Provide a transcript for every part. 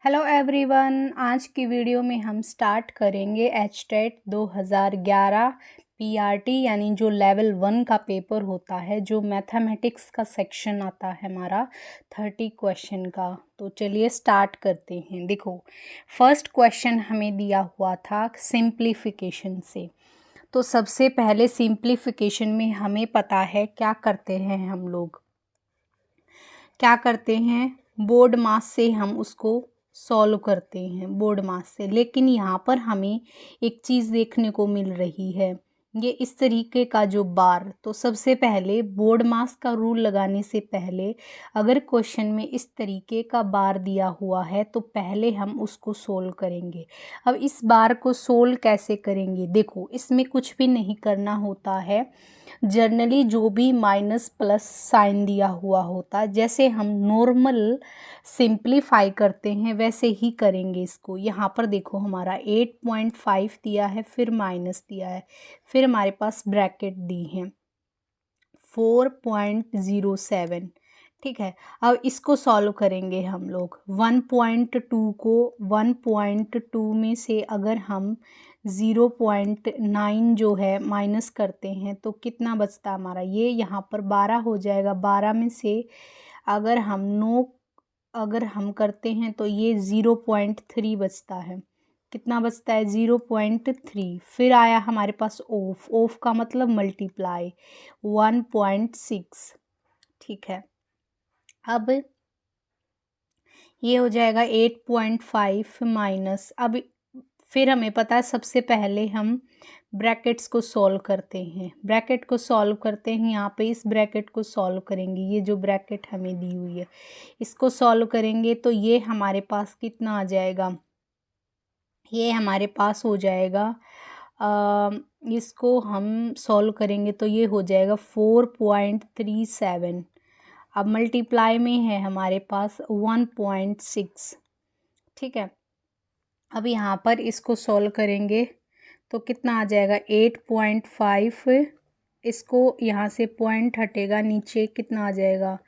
Hello everyone, आज की video में हम स्टार्ट करेंगे एचटेट 2011 पीआरटी यानी जो लेवल 1 का पेपर होता है, जो मैथमेटिक्स का सेक्शन आता है हमारा 30 क्वेश्चन का। तो चलिए स्टार्ट करते हैं। देखो, फर्स्ट क्वेश्चन हमें दिया हुआ था सिंप्लीफिकेशन से। तो सबसे पहले सिंप्लीफिकेशन में हमें पता है क्या करते हैं हम लोग, क्या करते हैं, बोर्ड मास से हम उसको सॉल्व करते हैं, बोर्ड मास से। लेकिन यहाँ पर हमें एक चीज़ देखने को मिल रही है, ये इस तरीके का जो बार। तो सबसे पहले बोर्ड मास का रूल लगाने से पहले अगर क्वेश्चन में इस तरीके का बार दिया हुआ है तो पहले हम उसको सोल्व करेंगे। अब इस बार को सोल्व कैसे करेंगे? देखो, इसमें कुछ भी नहीं करना होता है। जनरली जो भी माइनस प्लस साइन दिया हुआ होता है, जैसे हम नॉर्मल सिंप्लीफाई करते हैं वैसे ही करेंगे इसको। यहाँ पर देखो, हमारा 8.5 दिया है, फिर माइनस दिया है, फिर हमारे पास ब्रैकेट दी है 4.07। ठीक है, अब इसको सॉल्व करेंगे हम लोग। 1.2 को 1.2 में से अगर हम 0.9 जो है माइनस करते हैं तो कितना बचता है हमारा? ये यहाँ पर 12 हो जाएगा। 12 में से अगर हम 9 अगर हम करते हैं तो ये 0.3 बचता है। कितना बचता है? 0.3। फिर आया हमारे पास ऑफ, ऑफ का मतलब मल्टीप्लाई 1.6। ठीक है, अब ये हो जाएगा 8.5 माइनस। अब फिर हमें पता है सबसे पहले हम ब्रैकेट्स को सॉल्व करते हैं। ब्रैकेट को सॉल्व करते हैं, यहाँ पे इस ब्रैकेट को सॉल्व करेंगे। ये जो ब्रैकेट हमें दी हुई है इसको सॉल्व करेंगे तो ये हमारे पास कितना आ जाएगा? ये हमारे पास हो जाएगा इसको हम सॉल्व करेंगे तो ये हो जाएगा 4.37। अब मल्टीप्लाई में है हमारे पास 1.6। ठीक है, अब यहाँ पर इसको सॉल्व करेंगे तो कितना आ जाएगा? 8.5। इसको यहाँ से पॉइंट हटेगा नीचे, कितना आ जाएगा?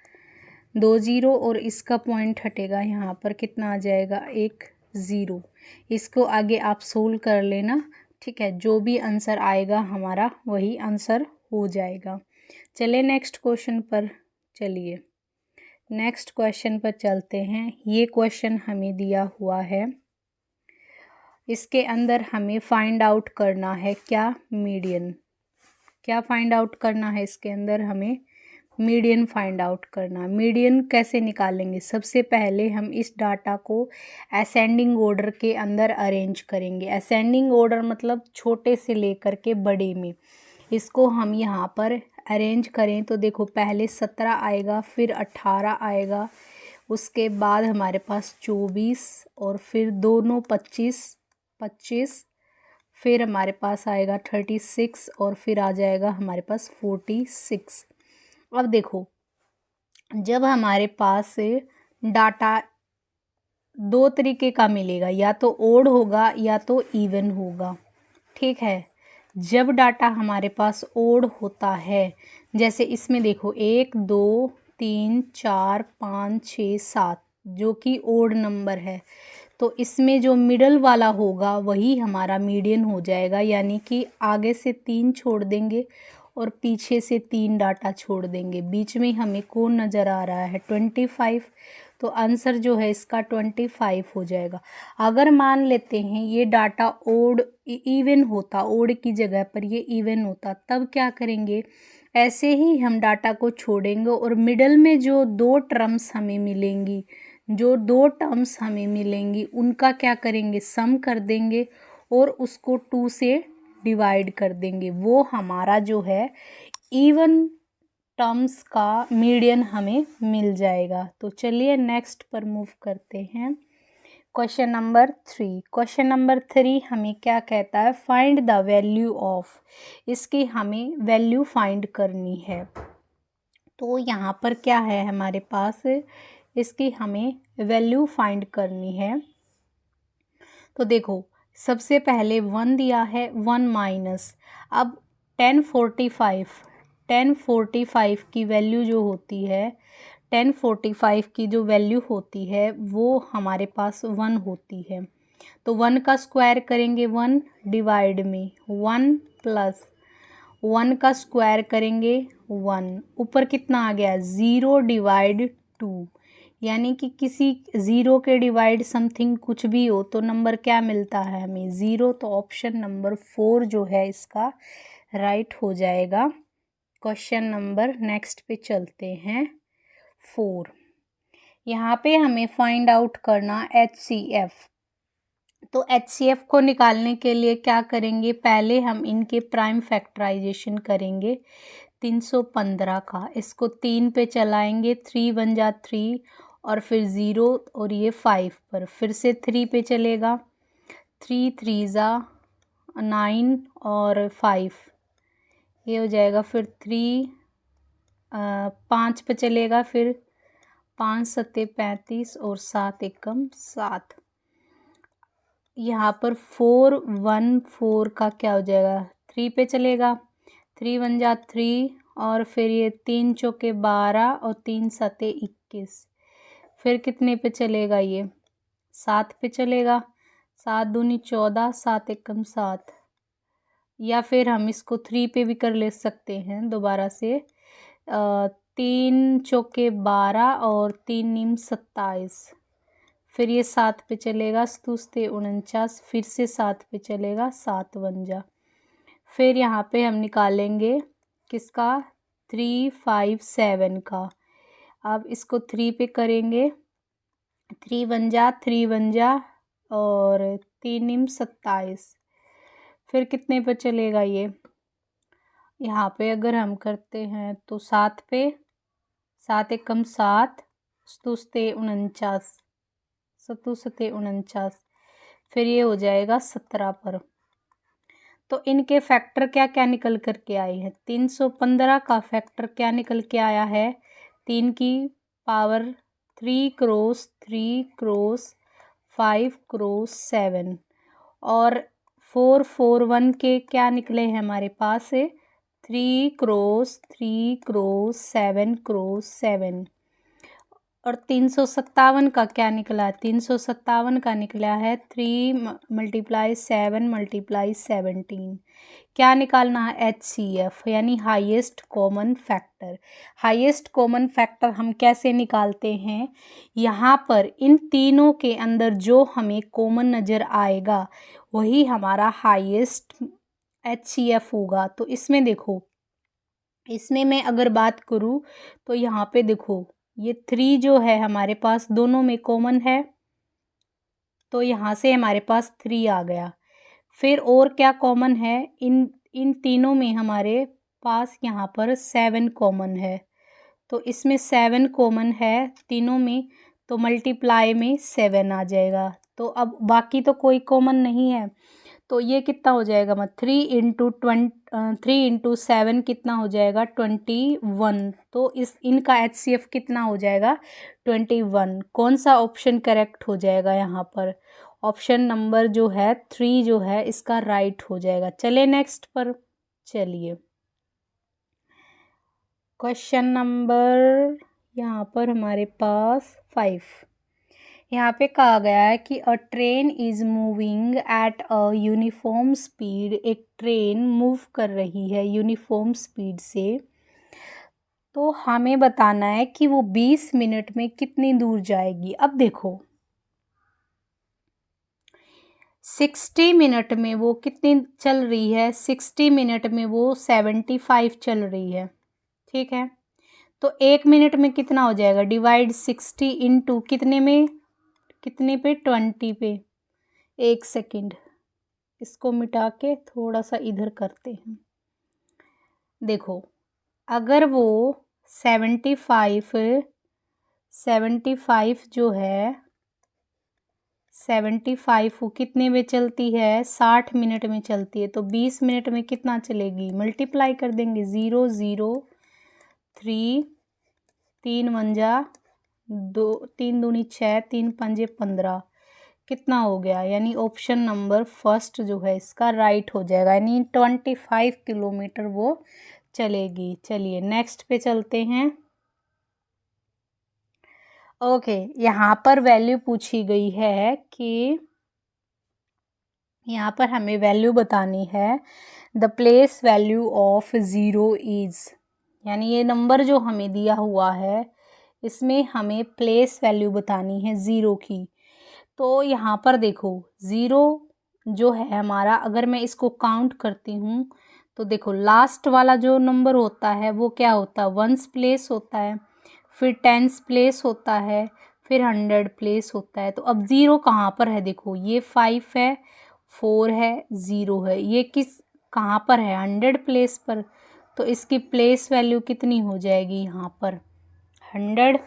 2 0, और इसका पॉइंट हटेगा यहाँ पर, कितना आ जाएगा? 1 0। इसको आगे आप सोल्व कर लेना। ठीक है, जो भी आंसर आएगा हमारा वही आंसर हो जाएगा। चलिए नेक्स्ट क्वेश्चन पर चलिए, नेक्स्ट क्वेश्चन पर चलते हैं। ये क्वेश्चन हमें दिया हुआ है, इसके अंदर हमें फाइंड आउट करना है क्या? मीडियन। क्या फाइंड आउट करना है? इसके अंदर हमें मीडियन फाइंड आउट करना। मीडियन कैसे निकालेंगे? सबसे पहले हम इस डाटा को असेंडिंग ऑर्डर के अंदर अरेंज करेंगे। असेंडिंग ऑर्डर मतलब छोटे से लेकर के बड़े में। इसको हम यहाँ पर अरेंज करें तो देखो, पहले 17 आएगा, फिर 18 आएगा, उसके बाद हमारे पास 24, और फिर दोनों 25, फिर हमारे पास आएगा 36, और फिर आ जाएगा हमारे पास 46। अब देखो, जब हमारे पास डाटा दो तरीके का मिलेगा, या तो ओड होगा या तो इवन होगा। ठीक है, जब डाटा हमारे पास ओड होता है, जैसे इसमें देखो 1 2 3 4 5 6 7 जो कि ओड नंबर है, तो इसमें जो मिडल वाला होगा वही हमारा मीडियन हो जाएगा। यानी कि आगे से 3 छोड़ देंगे और पीछे से 3 डाटा छोड़ देंगे। बीच में हमें कौन नज़र आ रहा है? 25। तो आंसर जो है इसका 25 हो जाएगा। अगर मान लेते हैं ये डाटा ओड इवन होता, ओड की जगह पर ये इवन होता, तब क्या करेंगे? ऐसे ही हम डाटा को छोड़ेंगे और मिडल में जो दो टर्म्स हमें मिलेंगी, उनका क्या करेंगे? सम कर देंगे और उसको 2 से डिवाइड कर देंगे। वो हमारा जो है इवन टर्म्स का मीडियन हमें मिल जाएगा। तो चलिए नेक्स्ट पर मूव करते हैं। Question number 3। क्वेश्चन नंबर 3 हमें क्या कहता है? Find the value of. इसकी हमें वैल्यू फाइंड करनी है। तो यहाँ पर क्या है हमारे पास? इसकी हमें वैल्यू फाइंड करनी है। तो देखो, सबसे पहले 1 दिया है, 1 माइनस। अब 1045 की वैल्यू जो होती है, 1045 की जो वैल्यू होती है वो हमारे पास 1 होती है। तो 1 का स्क्वायर करेंगे 1 डिवाइड में 1 प्लस 1 का स्क्वायर करेंगे 1, ऊपर कितना आ गया 0 डिवाइड 2, यानी कि किसी 0 के डिवाइड समथिंग कुछ भी हो तो नंबर क्या मिलता है हमें 0। तो ऑप्शन नंबर 4 जो है इसका राइट हो जाएगा। क्वेश्चन नंबर नेक्स्ट पे चलते हैं 4। यहाँ पे हमें फाइंड आउट करना HCF। तो HCF को निकालने के लिए क्या करेंगे, पहले हम इनके प्राइम फैक्टराइजेशन करेंगे 315 का। इसको 3 पे चलाएंगे, 3 1 जा 3 और फिर 0 और ये 5 पर, फिर से 3 पे चलेगा, 3 3 जा 9 और 5 ये हो जाएगा, फिर 3 5 पे चलेगा, फिर 5 7 35 और 7 एकम 7। यहाँ पर 4 1 4 का क्या हो जाएगा 3 पे चलेगा, 3 1 जा 3 और फिर ये 3 चौके 12 और 3 सते 21, फिर कितने पे चलेगा ये 7 पे चलेगा, 7 दूनी 14 7 एकम 7, या फिर हम इसको 3 पे भी कर ले सकते हैं दोबारा से। 3 चौके 12 और 3 नीम 27, फिर ये 7 पे चलेगा, सतुस्ते 49, फिर से 7 पे चलेगा, 7 1 जा, फिर यहाँ पे हम निकालेंगे किसका 3 5 7 का। अब इसको 3 पे करेंगे, 3 1 जा और 3 नीम 27, फिर कितने पे चलेगा ये, यहाँ पे अगर हम करते हैं तो 7 पे, 7 एकम 7, सतुस्ते 49, सतुस्ते 49, फिर ये हो जाएगा 17 पर। तो इनके फैक्टर क्या क्या निकल कर के आए हैं, 315 का फैक्टर क्या निकल के आया है 3 की पावर 3 क्रॉस 3 क्रॉस 5 क्रॉस 7, और 4 4 1 के क्या निकले हैं हमारे पास 3 क्रॉस 3 क्रॉस 7 क्रॉस 7, और 357 का क्या निकला, 357 का निकला है 3 × 7 × 17। क्या निकालना है HCF यानी highest common factor. Highest common factor हम कैसे निकालते हैं, यहाँ पर इन तीनों के अंदर जो हमें कॉमन नज़र आएगा वही हमारा हाईएस्ट HCF होगा। तो इसमें देखो, इसमें मैं अगर बात करूँ तो यहाँ पे देखो ये 3 जो है हमारे पास दोनों में कॉमन है, तो यहाँ से हमारे पास 3 आ गया। फिर और क्या कॉमन है, इन तीनों में हमारे पास यहाँ पर 7 कॉमन है, तो इसमें 7 कॉमन है तीनों में, तो मल्टीप्लाई में 7 आ जाएगा। तो अब बाकी तो कोई कॉमन नहीं है, तो ये कितना हो जाएगा 3 × 7 कितना हो जाएगा 21। तो इनका HCF कितना हो जाएगा 21। कौन सा ऑप्शन करेक्ट हो जाएगा यहाँ पर, ऑप्शन नंबर जो है 3 जो है इसका राइट हो जाएगा। चले नेक्स्ट पर चलिए, क्वेश्चन नंबर यहाँ पर हमारे पास 5। यहाँ पे कहा गया है कि अ train is moving at a uniform speed, एक ट्रेन मूव कर रही है यूनिफॉर्म स्पीड से, तो हमें बताना है कि वो 20 मिनट में कितनी दूर जाएगी। अब देखो 60 मिनट में वो कितनी चल रही है, 60 मिनट में वो 75 चल रही है, ठीक है। तो 1 मिनट में कितना हो जाएगा, डिवाइड 60 इंटू कितने में, कितने पे 20 पे। 1 सेकंड, इसको मिटा के थोड़ा सा इधर करते हैं। देखो अगर वो 75 जो है 75 वो कितने में चलती है, 60 मिनट में चलती है, तो 20 मिनट में कितना चलेगी, मल्टीप्लाई कर देंगे 0 0 3 3 1 जा 2 3 दूनी 6 3 5 15, कितना हो गया, यानी ऑप्शन नंबर फर्स्ट जो है इसका राइट हो जाएगा, यानी 25 किलोमीटर वो चलेगी। चलिए नेक्स्ट पे चलते हैं, ओके, यहाँ पर वैल्यू पूछी गई है कि यहाँ पर हमें वैल्यू बतानी है the place value of zero is, यानी ये नंबर जो हमें दिया हुआ है इसमें हमें प्लेस वैल्यू बतानी है ज़ीरो की। तो यहाँ पर देखो ज़ीरो जो है हमारा, अगर मैं इसको काउंट करती हूँ तो देखो लास्ट वाला जो नंबर होता है वो क्या होता है, वंस प्लेस होता है, फिर टेंस प्लेस होता है, फिर हंड्रेड प्लेस होता है। तो अब ज़ीरो कहाँ पर है, देखो ये 5 है, 4 है, ज़ीरो है, ये किस कहाँ पर है, हंड्रेड प्लेस पर। तो इसकी प्लेस वैल्यू कितनी हो जाएगी यहाँ पर, 100।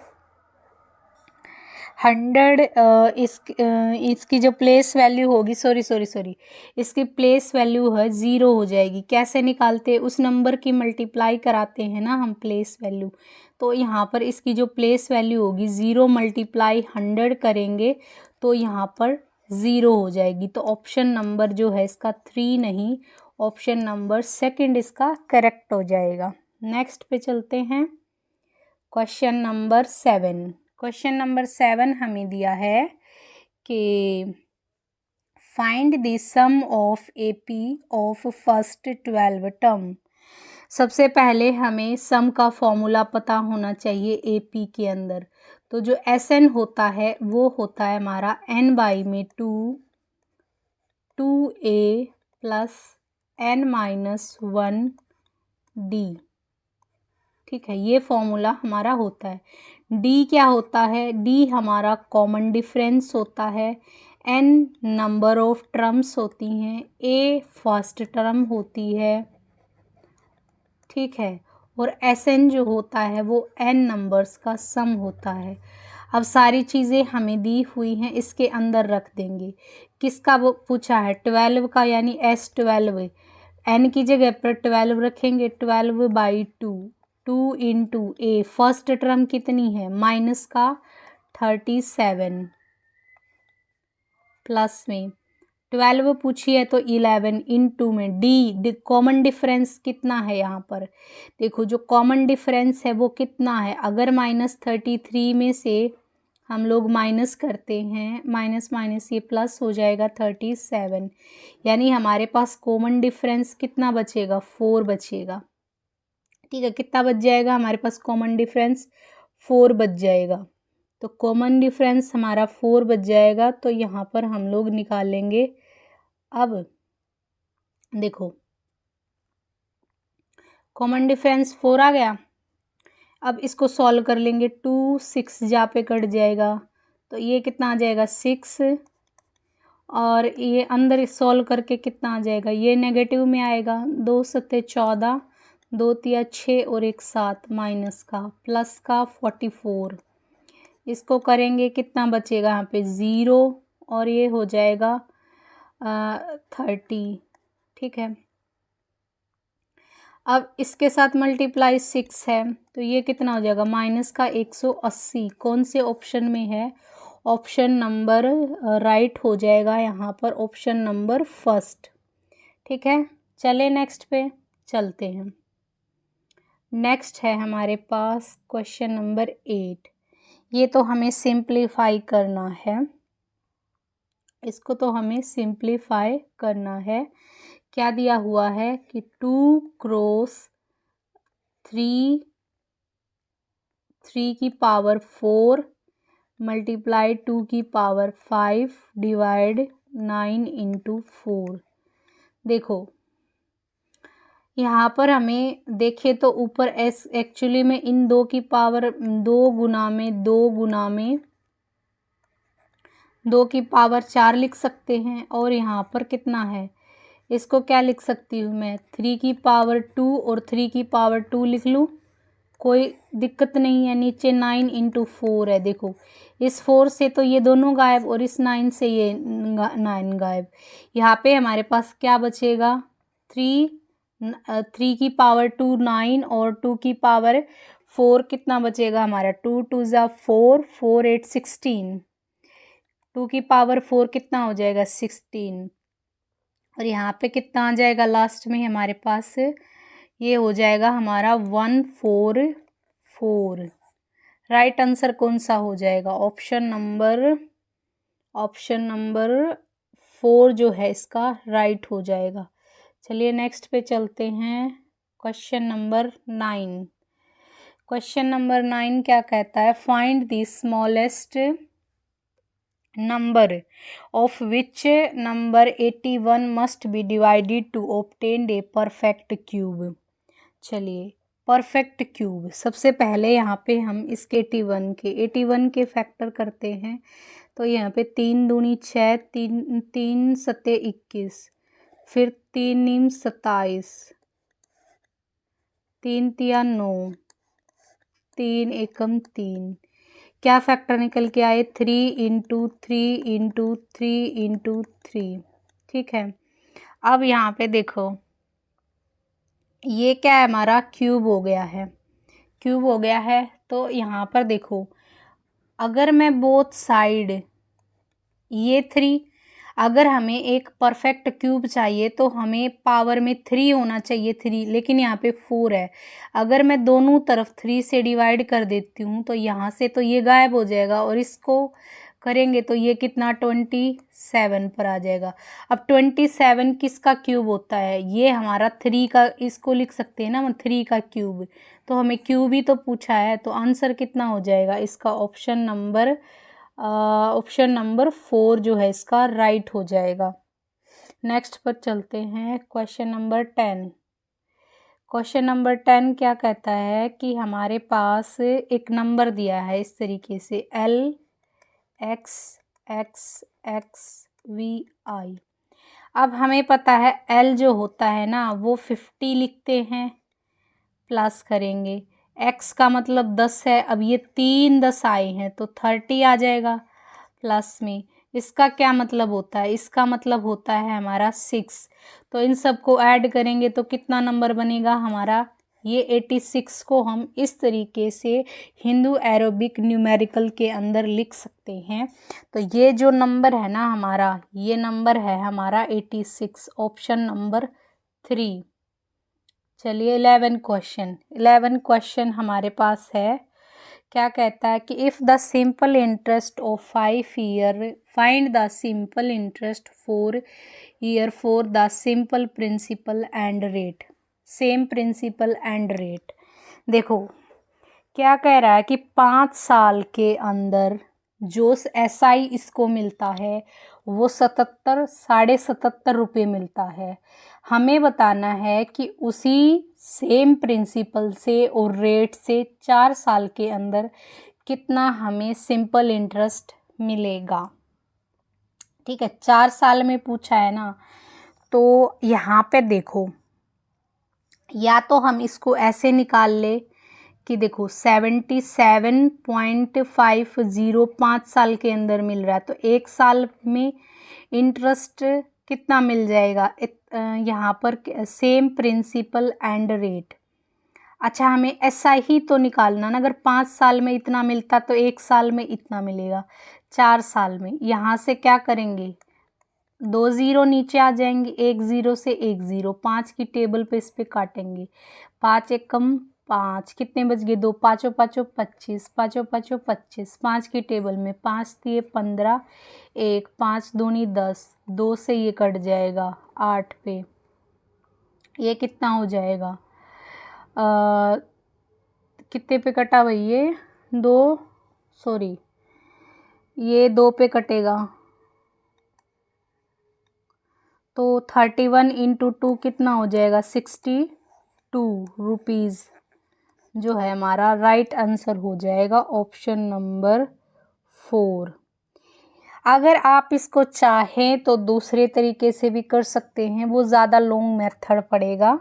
इसकी जो प्लेस वैल्यू होगी, सॉरी, इसकी प्लेस वैल्यू है ज़ीरो हो जाएगी। कैसे निकालते हैं, उस नंबर की मल्टीप्लाई कराते हैं ना हम प्लेस वैल्यू। तो यहाँ पर इसकी जो प्लेस वैल्यू होगी, ज़ीरो मल्टीप्लाई 100 करेंगे तो यहाँ पर ज़ीरो हो जाएगी। तो ऑप्शन नंबर जो है इसका 3 नहीं, ऑप्शन नंबर सेकंड इसका करेक्ट हो जाएगा। नेक्स्ट पे चलते हैं, क्वेश्चन नंबर 7। क्वेश्चन नंबर 7 हमें दिया है कि find the sum of AP of first 12 term. सबसे पहले हमें सम का फॉर्मूला पता होना चाहिए एपी के अंदर। तो जो एस एन होता है वो होता है हमारा एन बाई में 2a प्लस n-1 डी। ठीक है, ये फॉर्मूला हमारा होता है। डी क्या होता है, डी हमारा कॉमन डिफरेंस होता है, एन नंबर ऑफ टर्म्स होती हैं, ए फर्स्ट टर्म होती है। ठीक है, और एस एन जो होता है वो एन नंबर्स का सम होता है। अब सारी चीज़ें हमें दी हुई हैं, इसके अंदर रख देंगे। किसका वो पूछा है, 12 का, यानी S12। एन की जगह पर 12 रखेंगे, 12/2, 2 इंटू ए, फर्स्ट टर्म कितनी है माइनस का 37, प्लस में 12 पूछी है तो 11 इंटू में डी कॉमन डिफरेंस कितना है यहाँ पर, देखो जो कॉमन डिफरेंस है वो कितना है। अगर -33 में से हम लोग माइनस करते हैं, माइनस माइनस ये प्लस हो जाएगा 37, यानी हमारे पास कॉमन डिफरेंस कितना बचेगा, 4 बचेगा। ठीक है, कितना बच जाएगा हमारे पास कॉमन डिफरेंस, 4 बच जाएगा। तो कॉमन डिफरेंस हमारा 4 बच जाएगा। तो यहाँ पर हम लोग निकालेंगे। अब देखो कॉमन डिफरेंस 4 आ गया। अब इसको सॉल्व कर लेंगे, 2 6 जा पे कट जाएगा तो ये कितना आ जाएगा 6, और ये अंदर सॉल्व करके कितना आ जाएगा, ये नेगेटिव में आएगा, 2 सत्ते 14, 2 तिया 6 और 1 7, माइनस का प्लस का 44। इसको करेंगे कितना बचेगा यहाँ पे 0, और ये हो जाएगा 30। ठीक है, अब इसके साथ मल्टीप्लाई 6 है तो ये कितना हो जाएगा माइनस का 180। कौन से ऑप्शन में है, ऑप्शन नंबर राइट हो जाएगा यहाँ पर, ऑप्शन नंबर फर्स्ट। ठीक है, चले नेक्स्ट पे चलते हैं। नेक्स्ट है हमारे पास क्वेश्चन नंबर 8। ये तो हमें सिंप्लीफाई करना है, इसको तो हमें सिंप्लीफाई करना है। क्या दिया हुआ है कि 2 क्रॉस 3 की पावर 4 मल्टीप्लाई 2 की पावर 5 डिवाइड 9 इंटू 4। देखो यहाँ पर हमें देखे तो ऊपर एस एक्चुअली में इन 2 की पावर 2 गुना में 2 की पावर 4 लिख सकते हैं। और यहाँ पर कितना है, इसको क्या लिख सकती हूँ मैं, 3 की पावर 2 और 3 की पावर 2 लिख लूँ, कोई दिक्कत नहीं है। नीचे 9 इंटू 4 है, देखो इस 4 से तो ये दोनों गायब और इस 9 से ये 9 गायब। यहाँ पे हमारे पास क्या बचेगा, 3 की पावर 2 9 और 2 की पावर 4 कितना बचेगा हमारा, 2 2 ज़ा 4, 4 8 16, 2 की पावर 4 कितना हो जाएगा 16, और यहाँ पे कितना आ जाएगा लास्ट में हमारे पास, ये हो जाएगा हमारा 144। राइट आंसर कौन सा हो जाएगा? ऑप्शन नंबर 4 जो है इसका राइट हो जाएगा। चलिए नेक्स्ट पे चलते हैं। Question number 9। क्वेश्चन नंबर 9 क्या कहता है? Find the smallest number of which number 81 must be divided to obtain a perfect cube. चलिए परफेक्ट क्यूब, सबसे पहले यहाँ पे हम इसके 81 के फैक्टर करते हैं। तो यहाँ पे 3 दूनी 6, 3 सत्ते 21, फिर 3 नीम 27, 3 तिया 9, 3 एकम 3, क्या फैक्टर निकल के आए? 3 इंटू 3 इंटू 3 इंटू 3। ठीक है, अब यहाँ पे देखो ये क्या है? हमारा क्यूब हो गया है, क्यूब हो गया है। तो यहाँ पर देखो, अगर मैं बोथ साइड ये 3, अगर हमें एक परफेक्ट क्यूब चाहिए तो हमें पावर में 3 होना चाहिए 3, लेकिन यहाँ पे 4 है। अगर मैं दोनों तरफ 3 से डिवाइड कर देती हूँ तो यहाँ से तो ये गायब हो जाएगा और इसको करेंगे तो ये कितना 27 पर आ जाएगा। अब 27 किसका क्यूब होता है? ये हमारा 3 का, इसको लिख सकते हैं ना हम 3 का क्यूब। तो हमें क्यूब ही तो पूछा है, तो आंसर कितना हो जाएगा इसका? ऑप्शन नंबर 4 जो है इसका राइट हो जाएगा। नेक्स्ट पर चलते हैं। Question number 10। क्वेश्चन नंबर 10 क्या कहता है कि हमारे पास एक नंबर दिया है इस तरीके से L X X X V I। अब हमें पता है L जो होता है ना वो 50 लिखते हैं, प्लस करेंगे। X का मतलब 10 है, अब ये 3 10 आए हैं तो 30 आ जाएगा प्लस में। इसका क्या मतलब होता है? इसका मतलब होता है हमारा 6। तो इन सब को ऐड करेंगे तो कितना नंबर बनेगा हमारा? ये 86 को हम इस तरीके से हिंदू एरोबिक न्यूमेरिकल के अंदर लिख सकते हैं। तो ये जो नंबर है ना हमारा, ये नंबर है हमारा 86, ऑप्शन नंबर 3। चलिए 11 क्वेश्चन हमारे पास है। क्या कहता है कि if the simple interest of 5 year, find the simple interest 4 year for the simple principal and rate, same principal and rate. देखो क्या कह रहा है कि 5 साल के अंदर जो SI इसको मिलता है वो 77 रुपये मिलता है। हमें बताना है कि उसी सेम प्रिंसिपल से और रेट से 4 साल के अंदर कितना हमें सिंपल इंटरेस्ट मिलेगा। ठीक है, 4 साल में पूछा है ना, तो यहाँ पे देखो या तो हम इसको ऐसे निकाल ले कि देखो 77.50 5 साल के अंदर मिल रहा है, तो 1 साल में इंटरेस्ट कितना मिल जाएगा? यहाँ पर सेम प्रिंसिपल एंड रेट। अच्छा हमें SI ही तो निकालना ना, अगर 5 साल में इतना मिलता तो 1 साल में इतना मिलेगा। 4 साल में यहाँ से क्या करेंगे? 2 ज़ीरो नीचे आ जाएंगे, 1 ज़ीरो से 1 ज़ीरो, 5 की टेबल पे इस पे काटेंगे। 5 एकम 5, कितने बच गए? 2 पाँचों पाँचों 25, पाँचों पाँचों 25, 5 की टेबल में 5 दिए 15, 1 5 दूनी 10, 2 से ये कट जाएगा 8 पे, ये कितना हो जाएगा? कितने पे कटा भाई? ये 2, सॉरी ये 2 पे कटेगा, तो 31 इंटू 2 कितना हो जाएगा? 62 रुपीज़ जो है हमारा राइट आंसर हो जाएगा, ऑप्शन नंबर 4। अगर आप इसको चाहें तो दूसरे तरीके से भी कर सकते हैं, वो ज़्यादा लॉन्ग मेथड पड़ेगा,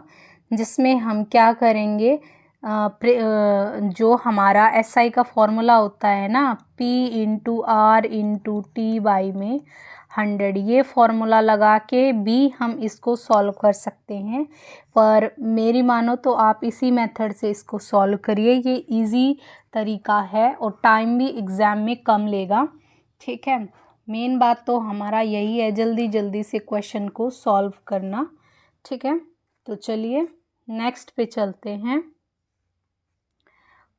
जिसमें हम क्या करेंगे, जो हमारा SI का फॉर्मूला होता है ना P into R into T by में 100, ये फॉर्मूला लगा के भी हम इसको सॉल्व कर सकते हैं। पर मेरी मानो तो आप इसी मेथड से इसको सॉल्व करिए, ये इजी तरीका है और टाइम भी एग्ज़ाम में कम लेगा। ठीक है, मेन बात तो हमारा यही है, जल्दी जल्दी से क्वेश्चन को सॉल्व करना। ठीक है, तो चलिए नेक्स्ट पे चलते हैं।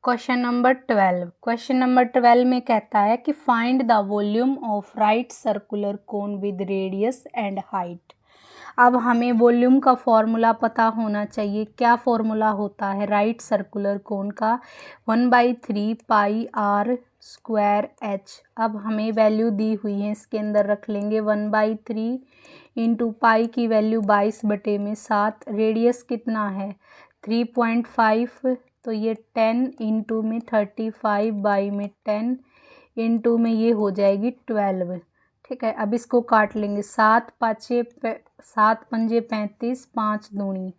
Question number 12। क्वेश्चन नंबर 12 में कहता है कि find the volume of right circular cone with radius and height. अब हमें वॉल्यूम का फॉर्मूला पता होना चाहिए। क्या फॉर्मूला होता है राइट सर्कुलर कोन का? 1/3 पाई आर स्क्वायर एच। अब हमें वैल्यू दी हुई है, इसके अंदर रख लेंगे 1/3 इंटू पाई की वैल्यू 22/7। रेडियस कितना है 3.5, तो ये 10 इंटू में 35 बाई में 10 इंटू में ये हो जाएगी 12। ठीक है, अब इसको काट लेंगे। 7 पंजे 35, 5 दूनी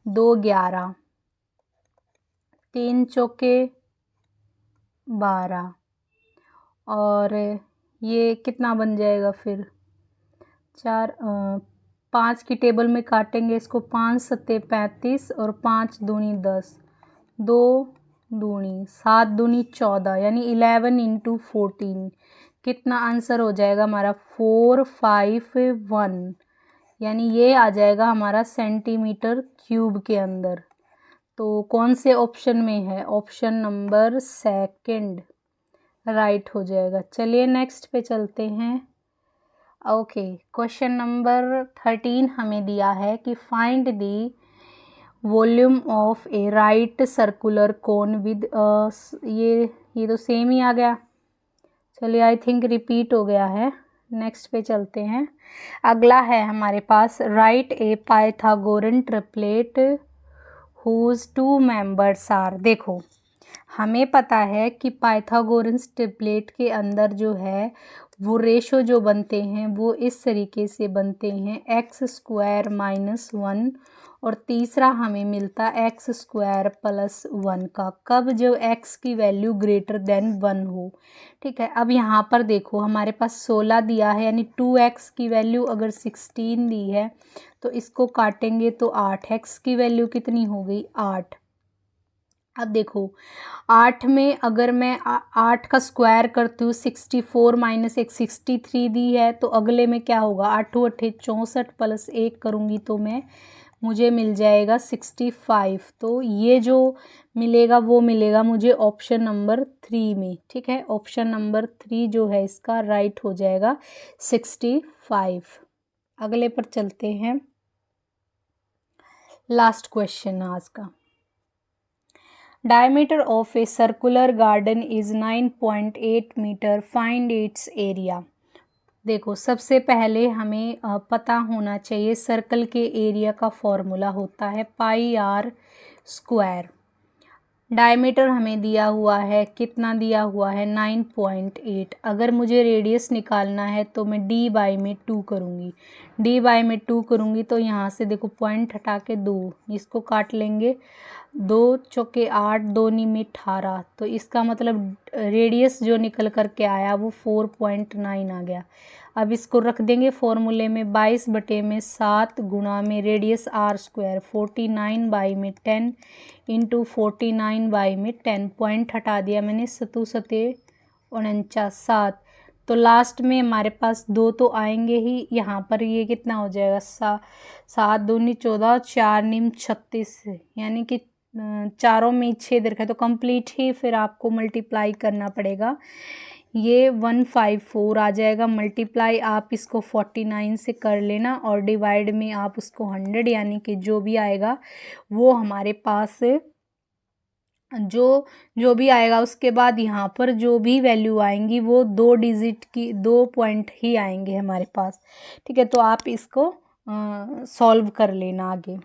2 11, 3 चौके 12 और ये कितना बन जाएगा फिर 5 की टेबल में काटेंगे इसको। 5 सत्ते 35 और 5 दूनी 10, 2 दूनी 7 दूनी 14, यानी 11 इंटू 14। कितना आंसर हो जाएगा हमारा 451, यानी ये आ जाएगा हमारा सेंटीमीटर क्यूब के अंदर। तो कौन से ऑप्शन में है? ऑप्शन नंबर सेकंड राइट हो जाएगा। चलिए नेक्स्ट पे चलते हैं। ओके, क्वेश्चन नंबर 13 हमें दिया है कि find the volume of A right circular cone with ये तो सेम ही आ गया। चलिए, आई थिंक रिपीट हो गया है। नेक्स्ट पे चलते हैं। अगला है हमारे पास right a Pythagorean triplet whose 2 members are. देखो, हमें पता है कि पाइथागोरस ट्रिपलेट के अंदर जो है वो रेशो जो बनते हैं वो इस तरीके से बनते हैं x² - 1 और तीसरा हमें मिलता x² + 1 का, कब जो x की वैल्यू ग्रेटर देन 1 हो। ठीक है, अब यहाँ पर देखो हमारे पास 16 दिया है, यानी 2x की वैल्यू अगर 16 दी है तो इसको काटेंगे तो 8x की वैल्यू कितनी हो गई 8। अब देखो 8 में अगर मैं 8 का स्क्वायर करती हूँ 64 - 1 63 दी है, तो अगले में क्या होगा 8 8 64 + 1 करूँगी तो मुझे मिल जाएगा 65। तो ये जो मिलेगा वो मिलेगा मुझे ऑप्शन नंबर 3 में। ठीक है, ऑप्शन नंबर 3 जो है इसका राइट हो जाएगा 65। अगले पर चलते हैं। लास्ट क्वेश्चन आज का। Diameter of a circular garden is 9.8 metre, find its area. देखो, सबसे पहले हमें पता होना चाहिए सर्कल के एरिया का फॉर्मूला होता है पाई आर स्क्वायर। डायमीटर हमें दिया हुआ है, कितना दिया हुआ है 9.8। अगर मुझे रेडियस निकालना है तो मैं d/2 करूँगी। d/2 करूँगी तो यहाँ से देखो पॉइंट हटा के 2, इसको काट लेंगे। 2 चौके 8, 2 नी में 18, तो इसका मतलब रेडियस जो निकल कर के आया वो 4.9 आ गया। अब इसको रख देंगे फॉर्मूले में 22/7 गुणा में रेडियस r² 49/10 इंटू 49/10, पॉइंट हटा दिया मैंने, 7 सते 49 7। तो लास्ट में हमारे पास 2 तो आएंगे ही, यहाँ पर ये कितना हो जाएगा 7 दूनी 14, 4 नीम 36, यानी कि चारों में 6 दे रखा है तो कंप्लीट ही फिर आपको मल्टीप्लाई करना पड़ेगा। ये 154 आ जाएगा। मल्टीप्लाई आप इसको 49 से कर लेना और डिवाइड में आप उसको 100, यानी कि जो भी आएगा वो हमारे पास जो भी आएगा उसके बाद यहाँ पर जो भी वैल्यू आएंगी वो 2 डिजिट की 2 पॉइंट ही आएंगे हमारे पास। ठीक है, तो आप इसको सॉल्व कर लेना आगे।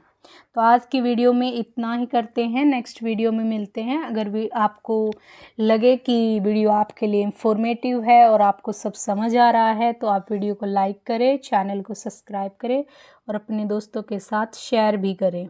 तो आज की वीडियो में इतना ही करते हैं, नेक्स्ट वीडियो में मिलते हैं। अगर भी आपको लगे कि वीडियो आपके लिए इंफॉर्मेटिव है और आपको सब समझ आ रहा है तो आप वीडियो को लाइक करें, चैनल को सब्सक्राइब करें और अपने दोस्तों के साथ शेयर भी करें।